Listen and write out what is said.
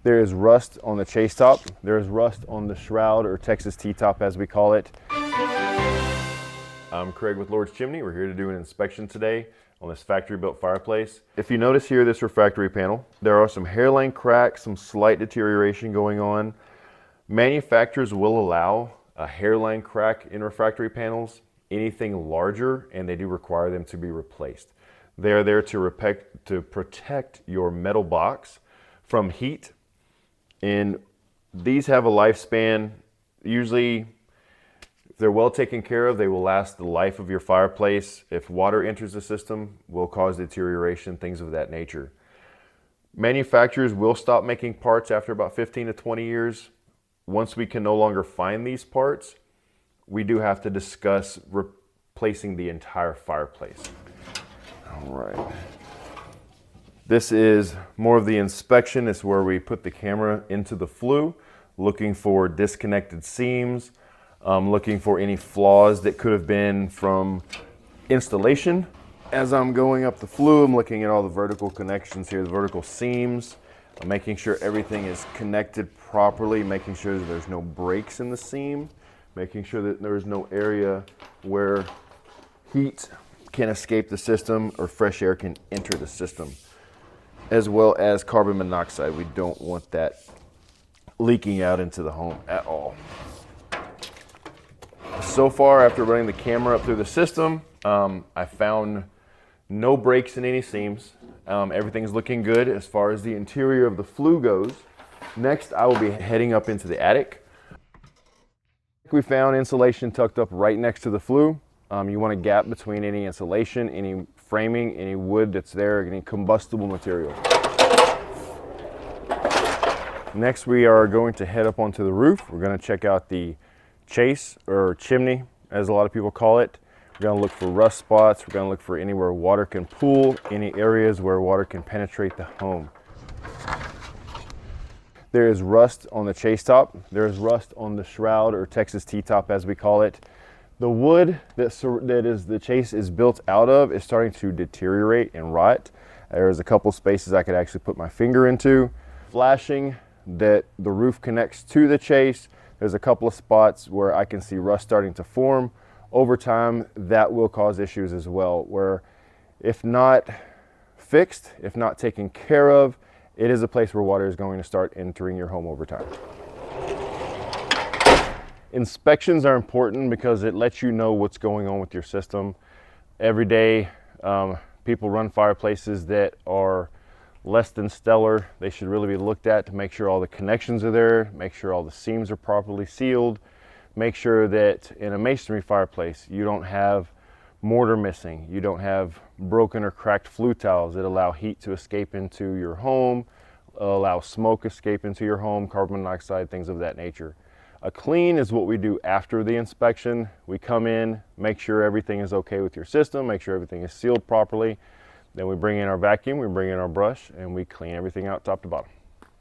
There is rust on the chase top. There is rust on the shroud, or Texas T-top as we call it. I'm Craig with LOR Chimney. We're here to do an inspection today on this factory-built fireplace. If you notice here, this refractory panel, there are some hairline cracks, some slight deterioration going on. Manufacturers will allow a hairline crack in refractory panels, anything larger, and they do require them to be replaced. They are there to protect your metal box from heat, and these have a lifespan. Usually, if they're well taken care of, they will last the life of your fireplace. If water enters the system, will cause deterioration, things of that nature. Manufacturers will stop making parts after about 15 to 20 years. Once we can no longer find these parts, we do have to discuss replacing the entire fireplace. All right. This is more of the inspection. It's where we put the camera into the flue, looking for disconnected seams, looking for any flaws that could have been from installation. As I'm going up the flue, I'm looking at all the vertical connections here, the vertical seams. I'm making sure everything is connected properly, making sure that there's no breaks in the seam, making sure that there's no area where heat can escape the system or fresh air can enter the system, as well as carbon monoxide. We don't want that leaking out into the home at all. So far, after running the camera up through the system, I found no breaks in any seams. Everything's looking good as far as the interior of the flue goes. Next, I will be heading up into the attic. We found insulation tucked up right next to the flue. You want a gap between any insulation, any framing, any wood that's there, any combustible material. Next, we are going to head up onto the roof. We're going to check out the chase, or chimney, as a lot of people call it. We're going to look for rust spots. We're going to look for anywhere water can pool, any areas where water can penetrate the home. There is rust on the chase top. There is rust on the shroud, or Texas T-top as we call it. The wood that the chase is built out of is starting to deteriorate and rot. There's a couple spaces I could actually put my finger into. Flashing that the roof connects to the chase, there's a couple of spots where I can see rust starting to form. Over time, that will cause issues as well, where if not fixed, if not taken care of, it is a place where water is going to start entering your home over time. Inspections are important because it lets you know what's going on with your system. Every day, people run fireplaces that are less than stellar. They should really be looked at to make sure all the connections are there, make sure all the seams are properly sealed, make sure that in a masonry fireplace, you don't have mortar missing, you don't have broken or cracked flue tiles that allow heat to escape into your home, allow smoke escape into your home, carbon monoxide, things of that nature. A clean is what we do after the inspection. We come in, make sure everything is okay with your system, make sure everything is sealed properly. Then we bring in our vacuum, we bring in our brush, and we clean everything out top to bottom.